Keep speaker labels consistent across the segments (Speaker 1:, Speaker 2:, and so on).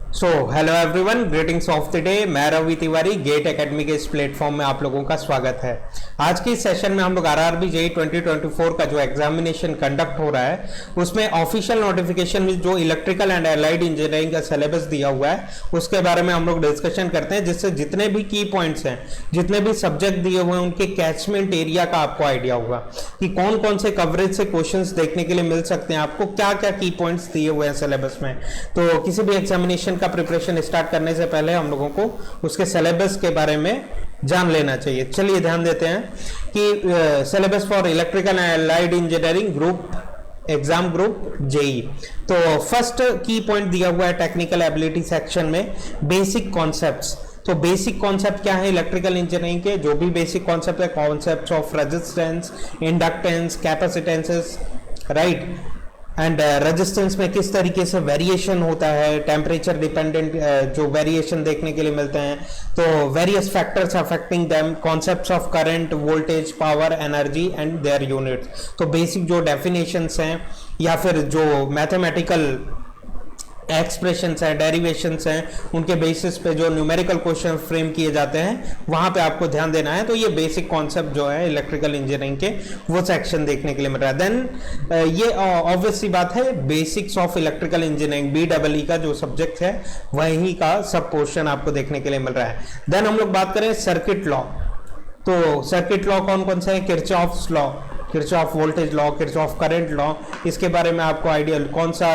Speaker 1: So hello everyone, greetings of the day. मैं Ravi Tiwari, gate academy के इस प्लेटफॉर्म में आप लोगों का स्वागत है। आज के इस सेशन में हम लोग आरआरबी जेईई 2024 का जो एग्जामिनेशन कंडक्ट हो रहा है उसमें ऑफिशियल नोटिफिकेशन में जो इलेक्ट्रिकल एंड एलाइड इंजीनियरिंग का सिलेबस दिया हुआ है उसके बारे में हम लोग डिस्कशन करते हैं, जिससे जितने भी की पॉइंट्स हैं, जितने भी सब्जेक्ट दिए हुए हैं, उनके कैचमेंट एरिया का आपको आइडिया होगा कि कौन कौन से कवरेज से क्वेश्चंस देखने के लिए मिल सकते हैं, आपको क्या क्या की पॉइंट्स दिए हुए हैं सिलेबस में। तो किसी भी एग्जामिनेशन का प्रिपरेशन स्टार्ट करने से पहले हम लोगों को उसके सिलेबस के बारे में जान लेना चाहिए। चलिए ध्यान देते हैं कि syllabus for electrical and allied engineering group exam group JE. तो फर्स्ट की पॉइंट दिया हुआ है टेक्निकल एबिलिटी सेक्शन में, बेसिक कॉन्सेप्ट्स। तो बेसिक कॉन्सेप्ट क्या है इलेक्ट्रिकल इंजीनियरिंग के? जो भी बेसिक कॉन्सेप्ट है, concepts of resistance, inductance, capacitances, right, and resistance में किस तरीके से वेरिएशन होता है, टेम्परेचर डिपेंडेंट जो वेरिएशन देखने के लिए मिलते हैं, तो various factors affecting them, concepts of current, voltage, power, energy and their units. तो बेसिक जो डेफिनेशंस हैं या फिर जो मैथमेटिकल एक्सप्रेशंस हैं, डेरिवेशंस हैं, उनके बेसिस पे जो न्यूमेरिकल क्वेश्चन फ्रेम किए जाते हैं वहां पे आपको ध्यान देना है। तो ये बेसिक कॉन्सेप्ट जो है इलेक्ट्रिकल इंजीनियरिंग के वो सेक्शन देखने के लिए मिल रहा है। देन ये ऑब्वियस सी बात है, basics of electrical engineering BEE का जो सब्जेक्ट है वही का सब पोर्शन आपको देखने के लिए मिल रहा है। देन हम लोग बात करें सर्किट लॉ। तो सर्किट लॉ कौन कौन से हैं? Kirchhoff's law, Kirchhoff voltage law, Kirchhoff current law, इसके बारे में आपको आइडिया, कौन सा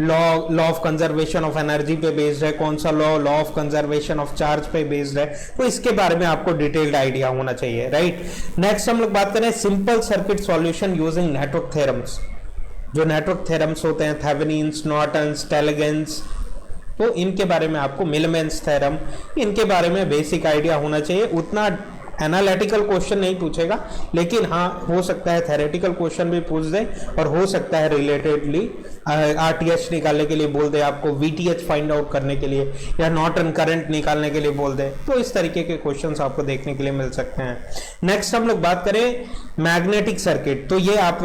Speaker 1: law of conservation of energy पे बेस्ड है, कौन सा law of conservation of charge पे बेस्ड है, तो इसके बारे में आपको डिटेल्ड आइडिया होना चाहिए, राइट। नेक्स्ट हम लोग बात करें simple circuit solution using network theorems. जो नेटवर्क थ्योरम्स होते हैं, थेवेनिन्स, नॉर्टन्स, टेलेगेंस, तो इनके बारे में आपको मिलमेंस थ्योरम, इनके बारे में बेसिक आइडिया होना चाहिए। उतना एनालिटिकल क्वेश्चन नहीं पूछेगा, लेकिन हाँ हो सकता है थेरेटिकल क्वेश्चन भी पूछ दे, और हो सकता है रिलेटेडली आरटीएच निकालने के लिए बोल दे, आपको वीटीएच फाइंड आउट करने के लिए, या नॉर्टन करंट निकालने के लिए बोल दे। तो इस तरीके के क्वेश्चंस आपको देखने के लिए मिल सकते हैं। नेक्स्ट हम लोग बात करें मैग्नेटिक सर्किट। तो ये आप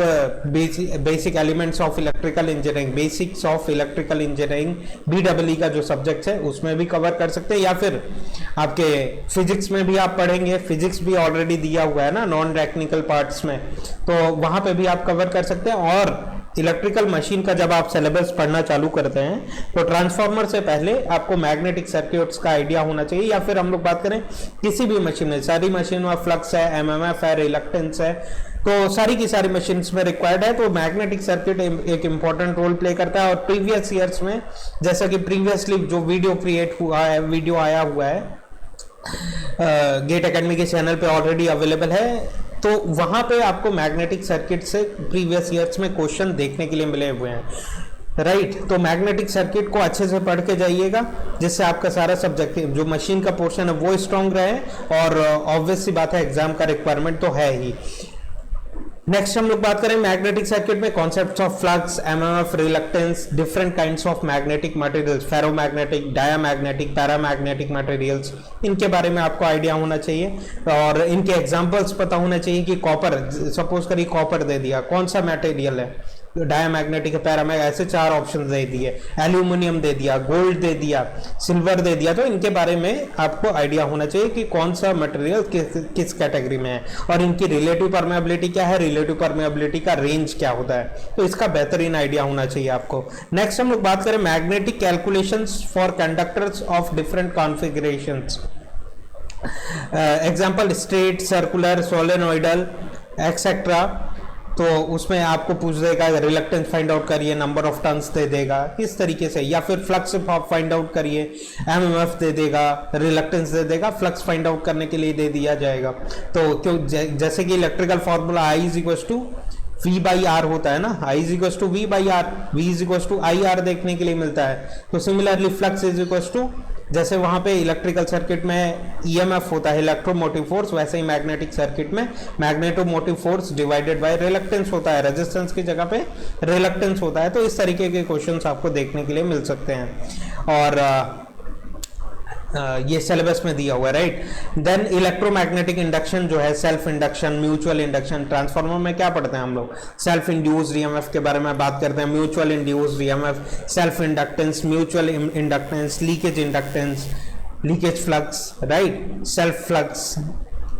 Speaker 1: basic elements of electrical engineering, basics of electrical engineering BEE का जो सब्जेक्ट है उसमें भी कवर कर सकते हैं, या फिर आपके फिजिक्स में भी आप पढ़ेंगे। फिजिक्स भी ऑलरेडी दिया हुआ है ना नॉन टेक्निकल पार्ट्स में, तो वहां पे भी आप कवर कर सकते हैं। और इलेक्ट्रिकल मशीन का जब आप सिलेबस पढ़ना चालू करते हैं तो ट्रांसफार्मर से पहले आपको मैग्नेटिक सर्किट्स का आइडिया होना चाहिए। या फिर हम लोग बात करें किसी भी मशीन में, सारी मशीन में फ्लक्स है, MMF है, रिलक्टेंस है, तो सारी की सारी मशीन्स में रिक्वायर्ड है। तो मैग्नेटिक सर्किट एक इंपॉर्टेंट रोल प्ले करता है। और प्रीवियस ईयर्स में, जैसा कि प्रीवियसली जो वीडियो क्रिएट हुआ है, वीडियो आया हुआ है गेट एकेडमी के चैनल पे ऑलरेडी अवेलेबल है, तो वहां पे आपको मैग्नेटिक सर्किट से प्रीवियस ईयर्स में क्वेश्चन देखने के लिए मिले हुए हैं, राइट। तो मैग्नेटिक सर्किट को अच्छे से पढ़ के जाइएगा, जिससे आपका सारा सब्जेक्ट जो मशीन का पोर्शन है वो स्ट्रांग रहे। और ऑब्वियस सी बात है एग्जाम का रिक्वायरमेंट तो है ही। नेक्स्ट हम लोग बात करें मैग्नेटिक सर्किट में concepts of flux, MMF, reluctance, different kinds of magnetic materials, ferromagnetic, diamagnetic, paramagnetic materials, इनके बारे में आपको आइडिया होना चाहिए। और इनके एग्जांपल्स पता होना चाहिए कि कॉपर, सपोज करिए कॉपर दे दिया, कौन सा मटेरियल है, डायामैग्नेटिक, पैरामैग्नेटिक, ऐसे 4 ऑप्शन दे दिए, एल्यूमिनियम दे दिया, गोल्ड दे दिया, सिल्वर दे दिया। तो इनके बारे में आपको आइडिया होना चाहिए कि कौन सा मटेरियल किस कैटेगरी में है, और इनकी रिलेटिव परमेबिलिटी क्या है, रिलेटिव परमेबिलिटी का रेंज क्या होता है, तो इसका बेहतरीन आइडिया होना चाहिए आपको। नेक्स्ट हम लोग बात करें magnetic calculations for conductors of different configurations. Example straight, circular, solenoidal etcetera. तो उसमें आपको पूछ देगा रिलक्टेंस फाइंड आउट करिए, नंबर ऑफ टर्न्स दे देगा इस तरीके से, या फिर फ्लक्स फाइंड आउट करिए, MMF दे देगा, रिलक्टेंस दे देगा, फ्लक्स फाइंड आउट करने के लिए दे दिया जाएगा। तो क्यों, जैसे कि इलेक्ट्रिकल फॉर्मूला I = V/R होता है ना, I = V/R, V = IR देखने के लिए मिलता है। तो सिमिलरली फ्लक्स = जैसे वहां पे इलेक्ट्रिकल सर्किट में EMF होता है, इलेक्ट्रोमोटिव फोर्स, वैसे ही मैग्नेटिक सर्किट में magnetomotive force divided by reluctance होता है, रेजिस्टेंस की जगह पे रिलक्टेंस होता है। तो इस तरीके के क्वेश्चंस आपको देखने के लिए मिल सकते हैं। और ये सिलेबस में दिया हुआ है, राइट। देन इलेक्ट्रोमैग्नेटिक इंडक्शन जो है, self induction, mutual induction. Transformer में क्या पढ़ते हैं हम लोग? सेल्फ इंड्यूस्ड ईएमएफ के बारे में बात करते हैं, mutual induced EMF, self inductance, mutual inductance, leakage inductance, leakage flux, right, self flux,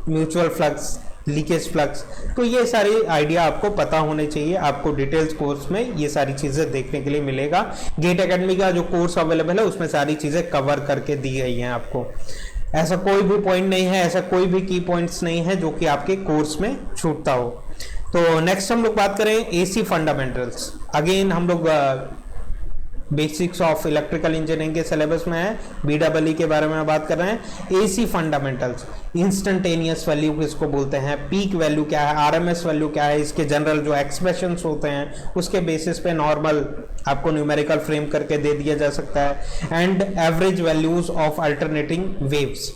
Speaker 1: mutual flux, leakage flux. तो ये सारी आइडिया आपको पता होने चाहिए। आपको डिटेल्स कोर्स में ये सारी चीजें देखने के लिए मिलेगा। गेट एकेडमी का जो कोर्स अवेलेबल है उसमें सारी चीजें कवर करके दी गई हैं आपको। ऐसा कोई भी पॉइंट नहीं है, ऐसा कोई भी की पॉइंट्स नहीं है जो कि आपके कोर्स में छूटता हो। तो नेक्स्ट हम लोग बात करें एसी फंडामेंटल्स। अगेन हम लोग बेसिक्स ऑफ इलेक्ट्रिकल इंजीनियरिंग के सिलेबस में है, BEE के बारे में बात कर रहे हैं। एसी फंडामेंटल्स, इंस्टेंटेनियस वैल्यू किसको बोलते हैं, पीक वैल्यू क्या है, आरएमएस वैल्यू क्या है, इसके जनरल जो एक्सप्रेशंस होते हैं उसके बेसिस पे नॉर्मल आपको न्यूमेरिकल फ्रेम करके दे दिया जा सकता है। And average values of alternating waves,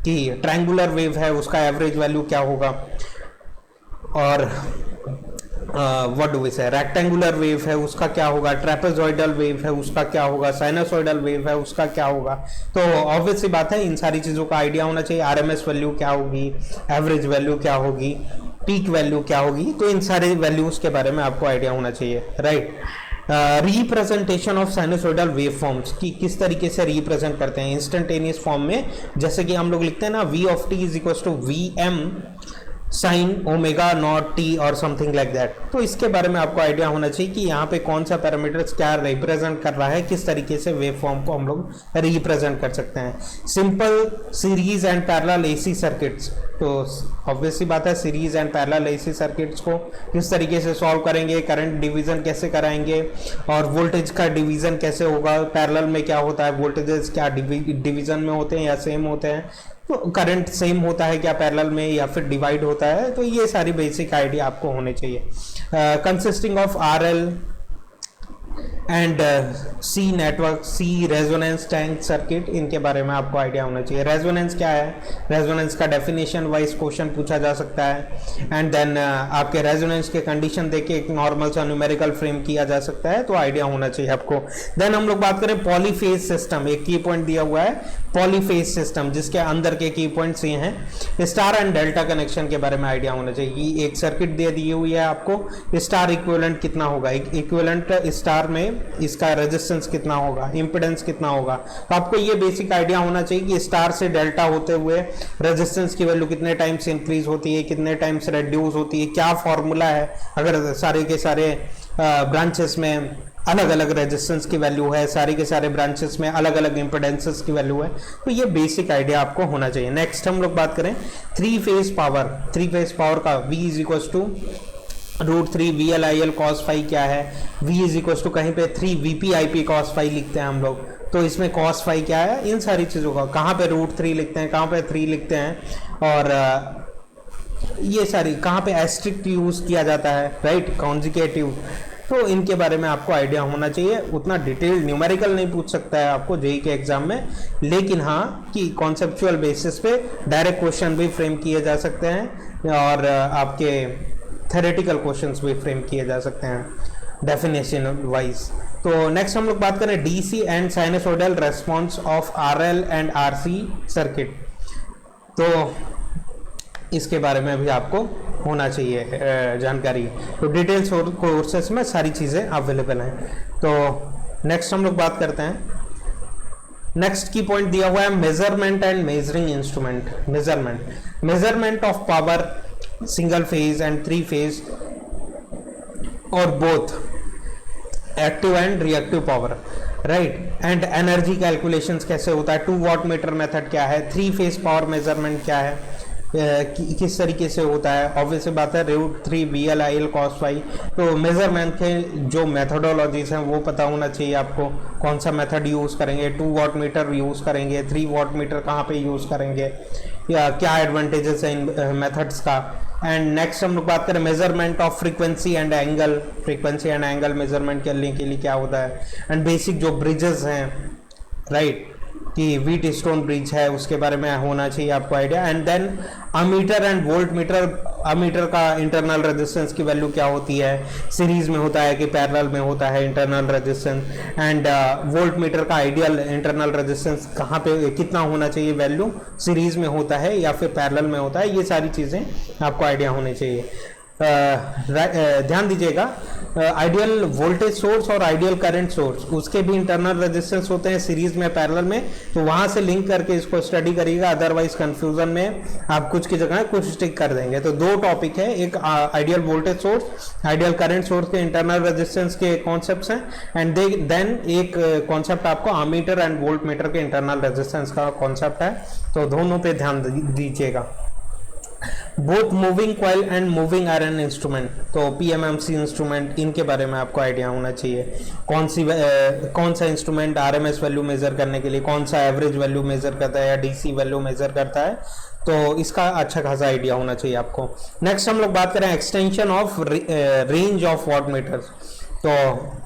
Speaker 1: कि ट्रायंगुलर वेव है उसका एवरेज वैल्यू क्या होगा, और व्हाट डू वी से, रेक्टेंगुलर वेव है उसका क्या होगा, ट्रेपेजॉइडल वेव है उसका क्या होगा, साइनसॉइडल वेव है उसका क्या होगा। तो ऑब्वियस सी बात है इन सारी चीज़ों का आइडिया होना चाहिए। आरएमएस वैल्यू क्या होगी, एवरेज वैल्यू क्या होगी, पीक वैल्यू क्या होगी, तो इन सारे वैल्यूज के बारे में आपको आइडिया होना चाहिए, right. Representation of sinusoidal wave forms, की किस तरीके से रिप्रेजेंट करते हैं इंस्टेंटेनियस फॉर्म में, जैसे कि हम लोग लिखते हैं ना v of t is equal to vm sine omega naught T और समथिंग लाइक दैट। तो इसके बारे में आपको आइडिया होना चाहिए कि यहाँ पे कौन सा पैरामीटर्स क्या रिप्रेजेंट कर रहा है, किस तरीके से वेव फॉर्म को हम लोग रिप्रेजेंट कर सकते हैं। Simple series and parallel AC circuits, तो ऑब्वियसली बात है series and parallel AC circuits को किस तरीके से सॉल्व करेंगे, करंट डिवीजन कैसे कराएंगे और वोल्टेज का डिवीजन कैसे होगा। पैरेलल में क्या होता है, वोल्टेजेस क्या डिवीजन में होते हैं या सेम होते हैं, तो करंट सेम होता है क्या पैरेलल में या फिर डिवाइड होता है। तो ये सारी बेसिक आइडिया आपको होने चाहिए। Consisting of RL and C network, C resonance tank circuit, इनके बारे में आपको आइडिया होना चाहिए। रेजोनेंस क्या है, रेजोनेंस का डेफिनेशन वाइज क्वेश्चन पूछा जा सकता है। एंड देन आपके रेजोनेंस के कंडीशन देके एक नॉर्मल सा न्यूमेरिकल फ्रेम किया जा सकता है, तो आइडिया होना चाहिए आपको। देन हम लोग बात करें पॉलीफेज सिस्टम, एक की पॉइंट दिया हुआ है पॉलीफेज सिस्टम, जिसके अंदर के की पॉइंट्स ये हैं। स्टार एंड डेल्टा कनेक्शन के बारे में आइडिया होना चाहिए। एक सर्किट दे दी हुई है आपको, स्टार इक्विवेलेंट कितना होगा, इक्विवेलेंट स्टार में इसका रेजिस्टेंस कितना होगा, इंपेडेंस कितना होगा। तो आपको ये बेसिक आइडिया होना चाहिए कि स्टार से डेल्टा होते हुए रेजिस्टेंस की वैल्यू कितने टाइम्स इंक्रीज होती है, कितने टाइम्स रिड्यूस होती है, क्या फॉर्मूला है। अगर सारे के सारे ब्रांचेस में अलग अलग रेजिस्टेंस की वैल्यू है, सारे के सारे ब्रांचेस में अलग अलग इंपेडेंसेस की वैल्यू है, तो ये बेसिक आइडिया आपको होना चाहिए। नेक्स्ट हम लोग बात करें three phase power. Three phase power का V is equal to √3 VL/IL cos phi क्या है, V इज इक्वल टू कहीं पे 3 VP/IP cos phi लिखते हैं हम लोग, तो इसमें cos phi क्या है, इन सारी चीज़ों का कहाँ पे √3 लिखते हैं, कहाँ पे 3 लिखते हैं, और ये सारी कहाँ पे एस्ट्रिक्ट यूज किया जाता है, राइट, कॉन्जिकेटिव। तो इनके बारे में आपको आइडिया होना चाहिए। उतना डिटेल न्यूमेरिकल नहीं पूछ सकता है आपको जेईई के एग्जाम में, लेकिन हाँ कि कॉन्सेप्चुअल बेसिस पे डायरेक्ट क्वेश्चन भी फ्रेम किए जा सकते हैं और आपके थ्योरेटिकल क्वेश्चंस भी फ्रेम किए जा सकते हैं डेफिनेशन वाइज। तो नेक्स्ट हम लोग बात करें DC and sinusoidal response of RL and RC circuit. तो इसके बारे में भी आपको होना चाहिए जानकारी। तो डिटेल्स कोर्सेस में सारी चीज़ें अवेलेबल हैं। तो नेक्स्ट हम लोग बात करते हैं, नेक्स्ट की पॉइंट दिया हुआ है measurement and measuring instrument. Measurement of power single phase and three phase और both active and reactive power, right, and energy calculations कैसे होता है, 2 वाट मीटर मेथड क्या है, 3 फेज पावर मेजरमेंट क्या है, किस तरीके से होता है। ऑब्वियसली बात है √3 VL/IL cos phi। तो मेजरमेंट के जो मेथडोलॉजीज हैं वो पता होना चाहिए आपको, कौन सा मेथड यूज़ करेंगे, 2 वाट मीटर यूज़ करेंगे, 3 वाट मीटर कहाँ पे यूज़ करेंगे, या क्या एडवांटेजेस हैं इन मेथड्स का। एंड नेक्स्ट हम लोग बात करें measurement of frequency and angle. Frequency and angle measurement करने के लिए क्या होता है, एंड बेसिक जो ब्रिजेस हैं, राइट, कि व्हीट स्टोन ब्रिज है उसके बारे में होना चाहिए आपको idea. And then ammeter and voltmeter, ammeter का इंटरनल रेजिस्टेंस की वैल्यू क्या होती है, सीरीज में होता है कि पैरेलल में होता है internal resistance, and volt meter का आइडियल इंटरनल रेजिस्टेंस कहाँ पे कितना होना चाहिए वैल्यू, सीरीज में होता है या फिर पैरेलल में होता है, ये सारी चीज़ें आपको आइडिया होनी चाहिए। ध्यान दीजिएगा, आइडियल वोल्टेज सोर्स और आइडियल करंट सोर्स उसके भी इंटरनल रेजिस्टेंस होते हैं सीरीज में पैरेलल में, तो वहां से लिंक करके इसको स्टडी करिएगा, अदरवाइज कंफ्यूजन में आप कुछ की जगह कुछ टिक कर देंगे। तो दो टॉपिक है, एक ideal voltage source, ideal current source के इंटरनल रेजिस्टेंस के कॉन्सेप्ट्स हैं, एंड देन एक कॉन्सेप्ट आपको अमीटर एंड वोल्ट मीटर के इंटरनल रेजिस्टेंस का कॉन्सेप्ट है, तो दोनों पे ध्यान दीजिएगा। Both moving coil and moving iron instrument, तो पीएमएमसी इंस्ट्रूमेंट, इनके बारे में आपको आइडिया होना चाहिए। कौन सा इंस्ट्रूमेंट आरएमएस वैल्यू मेजर करने के लिए, कौन सा एवरेज वैल्यू मेजर करता है या डीसी वैल्यू मेजर करता है, तो इसका अच्छा खासा आइडिया होना चाहिए आपको। नेक्स्ट हम लोग बात करें extension of range of wattmeters, तो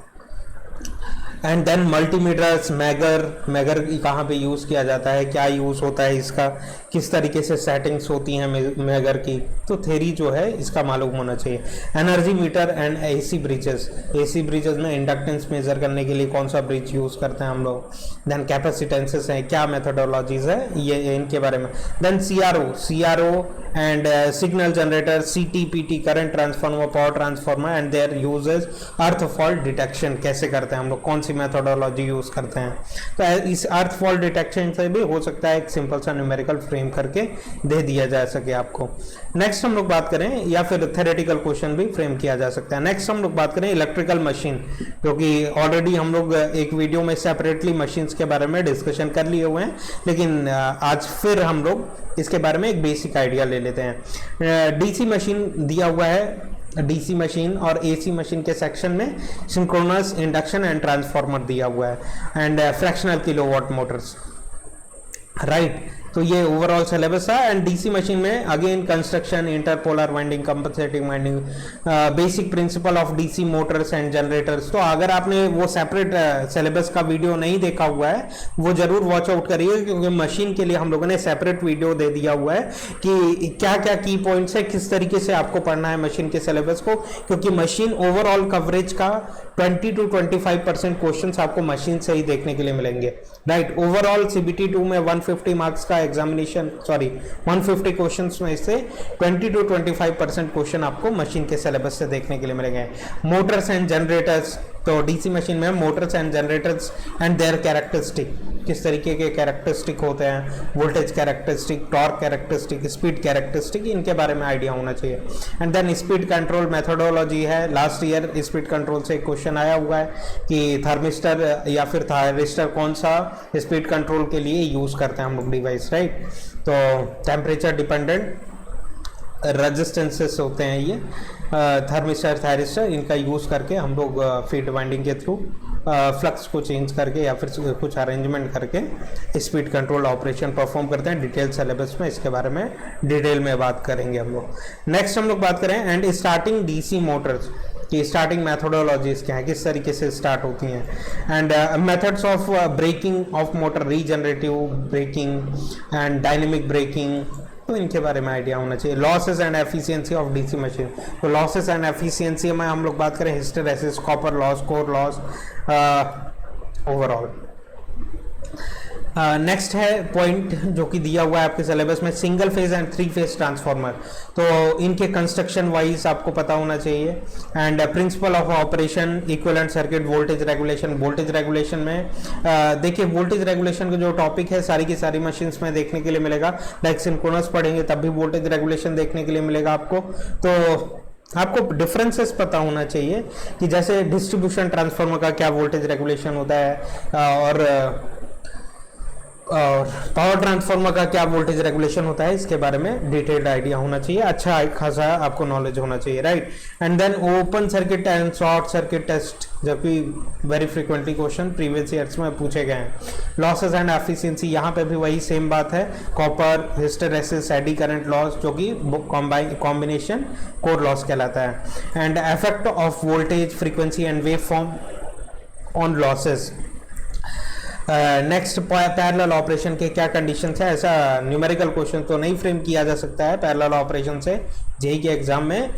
Speaker 1: एंड देन मल्टीमीटर्स, मैगर कहाँ पे यूज़ किया जाता है, क्या यूज़ होता है इसका, किस तरीके से सेटिंग्स होती हैं मैगर की, तो थ्योरी जो है इसका मालूम होना चाहिए। Energy meter and AC bridges, AC bridges में इंडक्टेंस मेजर करने के लिए कौन सा ब्रिज यूज़ करते हैं हम लोग, देन कैपेसिटेंसेस हैं, क्या मेथोडोलॉजीज है, ये इनके बारे में। Then CRO and signal generator, CT PT current transformer, power transformer and their uses, earth fault detection कैसे करते हैं हम लोग, कौन सी मेथोडोलॉजी यूज करते हैं, तो इस अर्थ फॉल्ट डिटेक्शन से भी हो सकता है एक सिंपल सा न्यूमेरिकल फ्रेम करके दे दिया जा सके आपको। नेक्स्ट हम लोग बात करें, या फिर थ्योरेटिकल क्वेश्चन भी फ्रेम किया जा सकता है। नेक्स्ट हम लोग बात करें इलेक्ट्रिकल मशीन, क्योंकि ऑलरेडी हम लोग एक वीडियो में सेपरेटली मशीन्स के बारे में डिस्कशन कर लिए हुए हैं, लेकिन आज फिर हम लोग इसके बारे में एक बेसिक आइडिया ले लेते हैं। डीसी मशीन दिया हुआ है, डीसी मशीन और एसी मशीन के सेक्शन में सिंक्रोनस, इंडक्शन एंड ट्रांसफार्मर दिया हुआ है, and fractional kilowatt Motors, right. तो ये ओवरऑल सिलेबस है। एंड डीसी मशीन में again construction, interpolar winding, compensating winding, basic principle of DC Motors and generators. तो अगर आपने वो सेपरेट सिलेबस का वीडियो नहीं देखा हुआ है, वो जरूर वॉच आउट करिए, क्योंकि मशीन के लिए हम लोगों ने सेपरेट वीडियो दे दिया हुआ है कि क्या क्या की पॉइंट्स है, किस तरीके से आपको पढ़ना है मशीन के सिलेबस को, क्योंकि मशीन ओवरऑल कवरेज का 20 to 25% क्वेश्चंस आपको मशीन से ही देखने के लिए मिलेंगे, राइट। ओवरऑल सीबीटी 2 में 150 मार्क्स का एग्जामिनेशन, 150 क्वेश्चंस में से 20 to 25% क्वेश्चन आपको मशीन के सिलेबस से देखने के लिए मिलेंगे। मोटर्स एंड जनरेटर्स, तो डीसी मशीन में motors and generators and their characteristic, किस तरीके के कैरेक्टरिस्टिक होते हैं, voltage characteristic, torque characteristic, speed characteristic, इनके बारे में आइडिया होना चाहिए। And then speed control methodology है, लास्ट ईयर स्पीड कंट्रोल से एक क्वेश्चन आया हुआ है कि थर्मिस्टर या फिर थायरिस्टर कौन सा स्पीड कंट्रोल के लिए यूज करते हैं हम लोग डिवाइस, राइट। तो टेम्परेचर डिपेंडेंट रेजिस्टेंसेस होते हैं ये थर्मिस्टर, थायरिस्टर, इनका यूज़ करके हम लोग फीड वाइंडिंग के थ्रू फ्लक्स को चेंज करके या फिर कुछ अरेंजमेंट करके स्पीड कंट्रोल ऑपरेशन परफॉर्म करते हैं। डिटेल सिलेबस में इसके बारे में डिटेल में बात करेंगे हम लोग। नेक्स्ट हम लोग बात करें एंड स्टार्टिंग डीसी मोटर्स की स्टार्टिंग मैथोडोलॉजीज क्या है, किस तरीके से स्टार्ट होती हैं, and methods of braking of motor, regenerative braking and dynamic braking, तो इनके बारे में आइडिया होना चाहिए। Losses and efficiency of DC machine, तो लॉसेस एंड एफिशिएंसी में हम लोग बात करें hysteresis, copper loss, core loss, overall. Next है पॉइंट जो कि दिया हुआ है आपके सिलेबस में, single phase and 3 phase transformer, तो इनके कंस्ट्रक्शन वाइज आपको पता होना चाहिए। And principal of operation, equivalent circuit, voltage regulation. Voltage regulation में देखिए, वोल्टेज रेगुलेशन का जो टॉपिक है सारी की सारी मशीन्स में देखने के लिए मिलेगा, लाइक सिंक्रोनस पढ़ेंगे तब भी वोल्टेज रेगुलेशन देखने के लिए मिलेगा आपको। तो आपको डिफरेंसेस पता होना चाहिए कि जैसे डिस्ट्रीब्यूशन ट्रांसफार्मर का क्या वोल्टेज रेगुलेशन होता है और पावर ट्रांसफार्मर का क्या वोल्टेज रेगुलेशन होता है, इसके बारे में डिटेल्ड आइडिया होना चाहिए, अच्छा खासा आपको नॉलेज होना चाहिए, right. And then open circuit and short circuit test, जबकि very frequently question previous years में पूछे गए हैं। लॉसेस एंड एफिशिएंसी, यहाँ पे भी वही सेम बात है, copper, hysteresis, eddy current loss, जो कि कॉम्बिनेशन कोर लॉस कहलाता है। And effect of voltage, frequency and wave form on losses, next parallel operation के क्या कंडीशन है, ऐसा न्यूमेरिकल क्वेश्चन तो नहीं फ्रेम किया जा सकता है पैरेलल ऑपरेशन से जेई के एग्जाम में,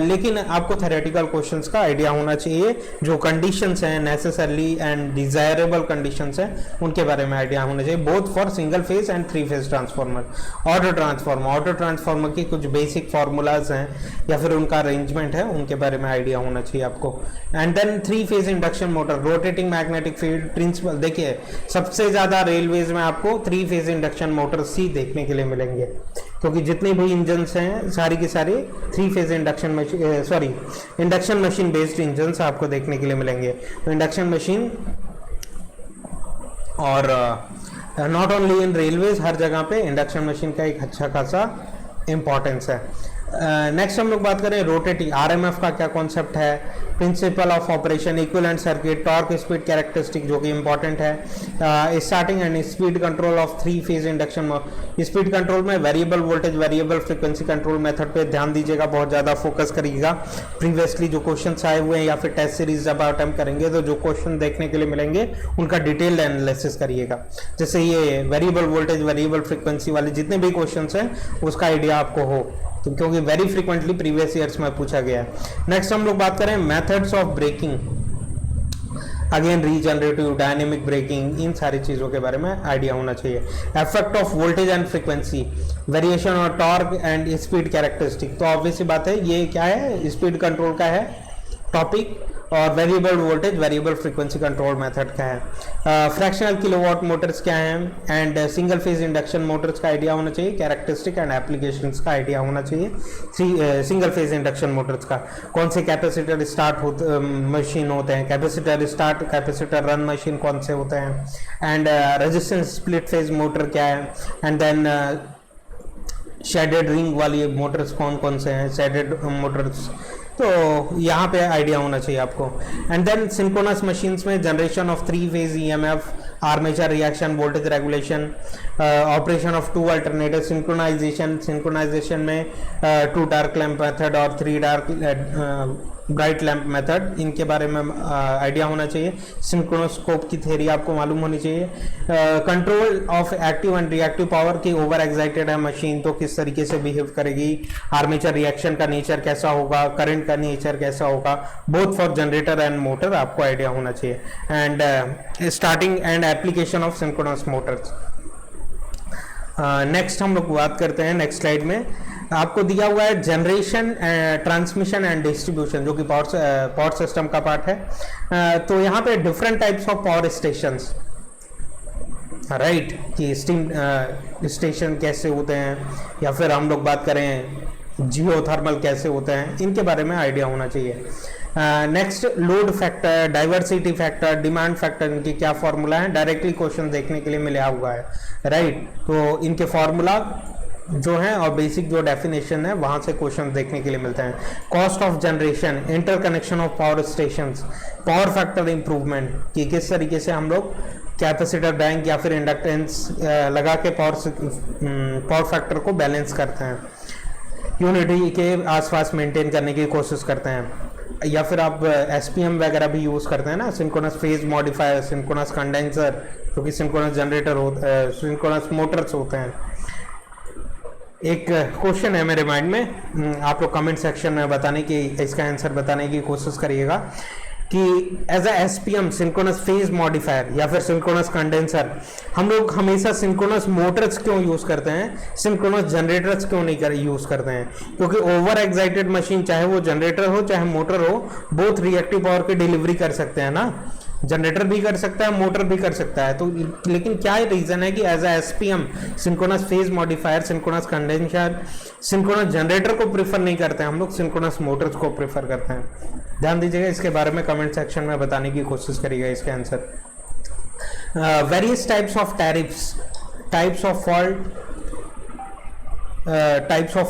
Speaker 1: लेकिन आपको थ्योरेटिकल क्वेश्चंस का आइडिया होना चाहिए, जो कंडीशंस हैं नेसेसरली एंड डिजायरेबल कंडीशंस हैं उनके बारे में आइडिया होना चाहिए, both for single phase and 3 phase transformer. Auto transformer की कुछ बेसिक फार्मूलाज हैं या फिर उनका अरेंजमेंट है, उनके बारे में आइडिया होना चाहिए आपको। And then 3 phase induction motor, rotating magnetic field principle. देखिए सबसे ज्यादा रेलवेज में आपको 3 फेज इंडक्शन मोटर्स ही देखने के लिए मिलेंगे, क्योंकि जितने भी इंजन्स हैं सारी के सारे 3 phase induction machine based engines आपको देखने के लिए मिलेंगे। तो इंडक्शन मशीन और नॉट ओनली इन रेलवेज, हर जगह पे इंडक्शन मशीन का एक अच्छा खासा इंपॉर्टेंस है। नेक्स्ट हम लोग बात करें रोटेटिंग, आरएमएफ का क्या कॉन्सेप्ट है, principle of operation, equivalent circuit, torque speed characteristic जो कि इंपॉर्टेंट है, starting and speed control of 3 phase induction. Speed control में variable voltage variable frequency control method पे ध्यान दीजिएगा, बहुत ज़्यादा फोकस करिएगा। प्रीवियसली जो क्वेश्चन आए हुए हैं या फिर टेस्ट सीरीज जब आप अटेम्प्ट करेंगे तो जो क्वेश्चन देखने के लिए मिलेंगे उनका डिटेल्ड एनालिसिस करिएगा, जैसे ये वेरिएबल वोल्टेज वेरिएबल फ्रीक्वेंसी वाले जितने भी क्वेश्चन हैं उसका आइडिया आपको हो, तो क्योंकि वेरी फ्रीक्वेंटली प्रीवियस ईयर्स में पूछा गया है। नेक्स्ट हम लोग बात करें methods of braking, again regenerative, dynamic braking, इन सारी चीज़ों के बारे में आइडिया होना चाहिए। Effect of voltage and frequency, variation और टॉर्क एंड स्पीड कैरेक्टरिस्टिक, तो ऑब्वियसली बात है ये क्या है, स्पीड कंट्रोल का है टॉपिक, और variable voltage variable frequency control method का है। फ्रैक्शनल किलोवाट मोटर्स क्या हैं and single phase induction Motors का आइडिया होना चाहिए, कैरेक्टरिस्टिक एंड एप्लीकेशंस का आइडिया होना चाहिए। सिंगल फेज इंडक्शन मोटर्स का कौन से कैपेसिटर स्टार्ट होते मशीन होते हैं, capacitor start capacitor run machine कौन से होते हैं, and resistance split phase motor क्या है, एंड देन शेडेड रिंग वाली मोटर्स कौन कौन से हैं, शेडेड मोटर्स, तो यहाँ पे आइडिया होना चाहिए आपको। एंड देन सिंक्रोनस मशीन्स में generation of 3 phase EMF, armature reaction, voltage regulation, operation of 2 alternative, synchronization में 2 डार्क लैंप मेथड और 3 डार्क ब्राइट लैंप मेथड, इनके बारे में आइडिया होना चाहिए। सिंक्रोनोस्कोप की थ्योरी आपको मालूम होनी चाहिए। Control of active and reactive power की, ओवर एक्साइटेड है मशीन तो किस तरीके से बिहेव करेगी, आर्मेचर रिएक्शन का नेचर कैसा होगा, करंट का नेचर कैसा होगा, both for generator and motor आपको आइडिया होना चाहिए। And starting and application of synchronous Motors. Next हम लोग बात करते हैं, नेक्स्ट स्लाइड में आपको दिया हुआ है जनरेशन, ट्रांसमिशन एंड डिस्ट्रीब्यूशन, जो कि पावर सिस्टम का पार्ट है। तो यहाँ पे different types of power stations, right, कि स्टीम स्टेशन कैसे होते हैं, या फिर हम लोग बात करें जियोथर्मल कैसे होते हैं, इनके बारे में आइडिया होना चाहिए। Next load factor, diversity factor, demand factor, इनकी क्या फॉर्मूला है, डायरेक्टली क्वेश्चन देखने के लिए मिला हुआ है, राइट। तो इनके फॉर्मूला जो है और बेसिक जो डेफिनेशन है वहां से क्वेश्चन देखने के लिए मिलते हैं। Cost of generation, interconnection of power stations, power factor improvement, कि किस तरीके से हम लोग कैपेसिटर बैंक या फिर इंडक्टेंस लगा के पावर फैक्टर को बैलेंस करते हैं, यूनिटी के आसपास मेंटेन करने की कोशिश करते हैं, या फिर आप एसपीएम वगैरह भी यूज़ करते हैं ना, synchronous phase modifier, synchronous condenser, जो कि सिंक्रोनस जनरेटर होते, सिंक्रोनस मोटर्स होते हैं। एक क्वेश्चन है मेरे माइंड में, आप लोग कमेंट सेक्शन में बताने की, इसका आंसर बताने की कोशिश करिएगा कि as a SPM synchronous phase modifier या फिर सिंक्रोनस कंडेंसर हम लोग हमेशा सिंक्रोनस मोटर्स क्यों यूज करते हैं, सिंक्रोनस जनरेटर्स क्यों नहीं यूज करते हैं? क्योंकि ओवर एक्साइटेड मशीन, चाहे वो जनरेटर हो चाहे मोटर हो, बोथ रिएक्टिव पावर की डिलीवरी कर सकते हैं ना, जनरेटर भी कर सकता है मोटर भी कर सकता है। तो लेकिन क्या रीजन है कि as a SPM synchronous phase modifier, synchronous condenser, synchronous generator को प्रेफर नहीं करते हैं, हम लोग सिंक्रोनस मोटर्स को प्रेफर करते हैं। ध्यान दीजिएगा, इसके बारे में कमेंट सेक्शन में बताने की कोशिश करिएगा इसके answer. Various types of tariffs, types of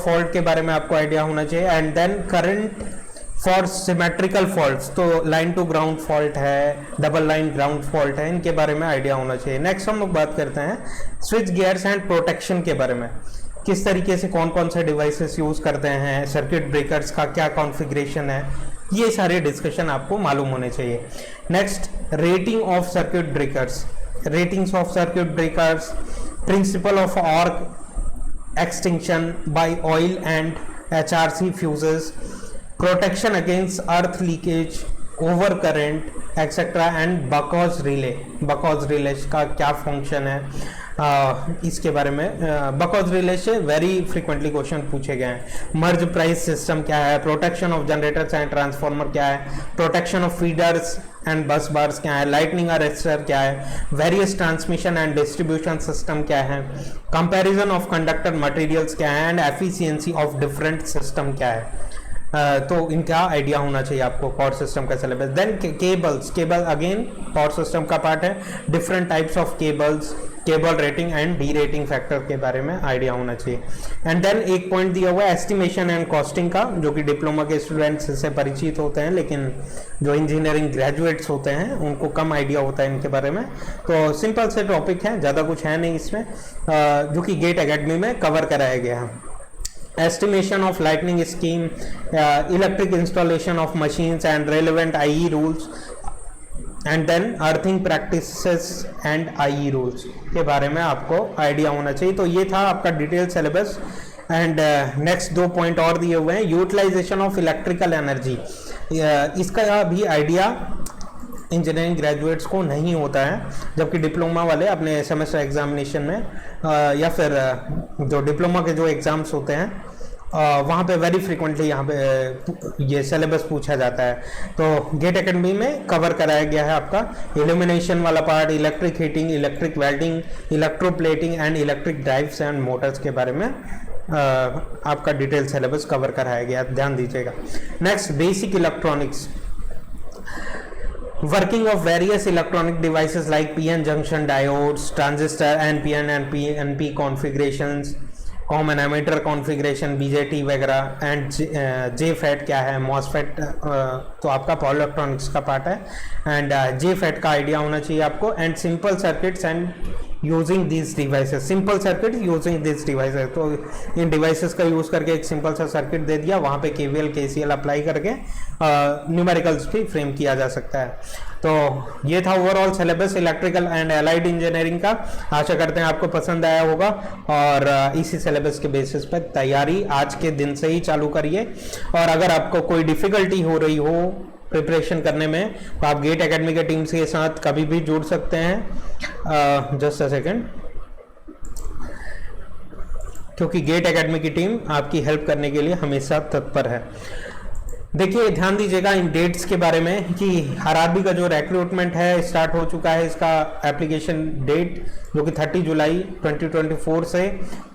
Speaker 1: fault के बारे में आपको आइडिया होना चाहिए। And then current for symmetrical faults, तो लाइन टू ग्राउंड फॉल्ट है, डबल लाइन ग्राउंड फॉल्ट है, इनके बारे में आइडिया होना चाहिए। नेक्स्ट हम लोग बात करते हैं स्विच गियर्स एंड प्रोटेक्शन के बारे में, किस तरीके से कौन कौन से डिवाइसेस यूज करते हैं, सर्किट ब्रेकर्स का क्या कॉन्फ़िगरेशन है, ये सारे डिस्कशन आपको मालूम होने चाहिए। Next rating of circuit breakers, ratings of circuit breakers, principle of arc extinction by oil and HRC fuses, protection against earth leakage, overcurrent, etc. and Buckau's relay. Buckau's relay का क्या function है, इसके बारे में Buckau's relay से very frequently question पूछे गए हैं। मर्ज प्राइस सिस्टम क्या है, protection of generators and transformer क्या है, protection of feeders and bus bars क्या है, लाइटनिंग अरेस्टर क्या है, various transmission and distribution system क्या है, कंपैरिजन ऑफ कंडक्टर मटेरियल्स क्या है and efficiency of different system क्या है। तो इनका आइडिया होना चाहिए आपको पावर सिस्टम का syllabus. Then cables, cable again power system का पार्ट है, different types of cables, cable rating and D rating factor के बारे में आइडिया होना चाहिए। एंड देन एक पॉइंट दिया हुआ है एस्टिमेशन एंड कॉस्टिंग का, जो कि डिप्लोमा के स्टूडेंट्स इससे परिचित होते हैं, लेकिन जो इंजीनियरिंग ग्रेजुएट्स होते हैं उनको कम आइडिया होता है इनके बारे में। तो सिंपल से टॉपिक है, ज़्यादा कुछ है नहीं इसमें, जो कि गेट एकेडमी में कवर कराया गया है। Estimation of lightning scheme, electric installation of machines and relevant IE rules, and then earthing practices and IE rules के बारे में आपको आइडिया होना चाहिए। तो ये था आपका detail syllabus. And next 2 point और दिए हुए हैं, यूटिलाइजेशन ऑफ इलेक्ट्रिकल एनर्जी। इसका भी आइडिया इंजीनियरिंग ग्रेजुएट्स को नहीं होता है, जबकि डिप्लोमा वाले अपने सेमेस्टर एग्जामिनेशन में या फिर जो डिप्लोमा के जो एग्ज़ाम्स होते हैं वहाँ पे वेरी फ्रिक्वेंटली यहाँ पे ये सिलेबस पूछा जाता है। तो गेट एकेडमी में कवर कराया गया है आपका इल्यूमिनेशन वाला part, electric heating, electric welding, electroplating and electric drives and Motors के बारे में आपका डिटेल सिलेबस कवर कराया गया, ध्यान दीजिएगा। Next basic electronics, working of various electronic devices like PN junction diodes, transistor, NPN and PNP configurations, common emitter configuration, BJT वगैरह, and JFET क्या है, MOSFET तो आपका पावर इलेक्ट्रॉनिक्स का पार्ट है। एंड JFET का आइडिया होना चाहिए आपको। And simple circuits and using this devices, simple circuit using this devices, तो इन डिवाइसेस का यूज़ करके एक सिंपल सा सर्किट दे दिया, वहाँ पे KVL KCL अप्लाई करके न्यूमेरिकल्स भी फ्रेम किया जा सकता है। तो ये था overall syllabus electrical and allied engineering का। आशा करते हैं आपको पसंद आया होगा और इसी सिलेबस के बेसिस पर तैयारी आज के दिन से ही चालू करिए। और अगर आपको कोई डिफ़िकल्टी हो रही हो प्रिपरेशन करने में, तो आप गेट एकेडमी के टीम्स के साथ कभी भी जुड़ सकते हैं। जस्ट अ सेकेंड, क्योंकि गेट एकेडमी की टीम आपकी हेल्प करने के लिए हमेशा तत्पर है। देखिए ध्यान दीजिएगा इन डेट्स के बारे में कि आरआरबी का जो रिक्रूटमेंट है स्टार्ट हो चुका है। इसका एप्लीकेशन डेट जो कि 30 जुलाई 2024 से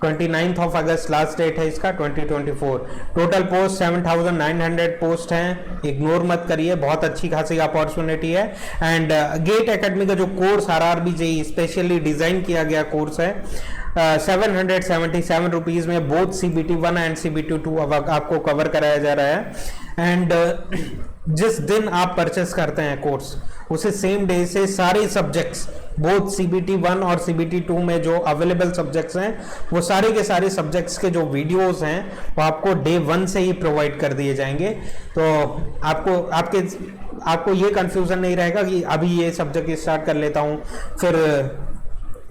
Speaker 1: 29 ऑफ अगस्त लास्ट डेट है इसका 2024। टोटल पोस्ट 7900 पोस्ट हैं, इग्नोर मत करिए, बहुत अच्छी खासी अपॉर्चुनिटी है। एंड गेट एकेडमी का जो course RRB JEE specially design किया गया कोर्स है, 777 रुपीज़ में बोथ CBT1 एंड CBT2 अब आपको कवर कराया जा रहा है। एंड जिस दिन आप परचेस करते हैं कोर्स, उसे सेम डे से सारे सब्जेक्ट्स बोथ CBT1 और CBT2 में जो अवेलेबल सब्जेक्ट्स हैं, वो सारे के सारे सब्जेक्ट्स के जो वीडियोस हैं वो आपको डे 1 से ही प्रोवाइड कर दिए जाएंगे। तो आपको ये कंफ्यूजन नहीं रहेगा कि अभी ये सब्जेक्ट स्टार्ट कर लेता हूँ फिर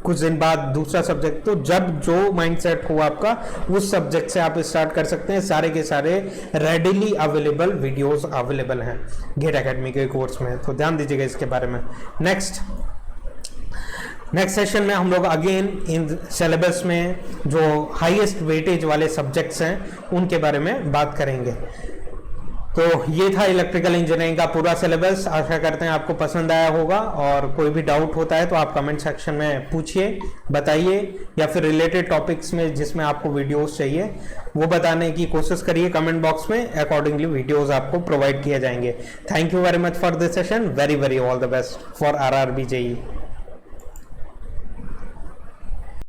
Speaker 1: कुछ दिन बाद दूसरा सब्जेक्ट। तो जब जो माइंडसेट हो आपका, उस सब्जेक्ट से आप स्टार्ट कर सकते हैं। सारे के सारे रेडिली अवेलेबल वीडियोस अवेलेबल हैं गेट एकेडमी के कोर्स में, तो ध्यान दीजिएगा इसके बारे में। नेक्स्ट सेशन में हम लोग अगेन इन सिलेबस में जो हाईएस्ट वेटेज वाले सब्जेक्ट्स हैं उनके बारे में बात करेंगे। तो ये था इलेक्ट्रिकल इंजीनियरिंग का पूरा सिलेबस। आशा करते हैं आपको पसंद आया होगा, और कोई भी डाउट होता है तो आप कमेंट सेक्शन में पूछिए, बताइए, या फिर रिलेटेड टॉपिक्स में जिसमें आपको वीडियोस चाहिए वो बताने की कोशिश करिए कमेंट बॉक्स में। अकॉर्डिंगली वीडियोस आपको प्रोवाइड किए जाएंगे। Thank you very much for this session. Very very all the best for RRB JEE.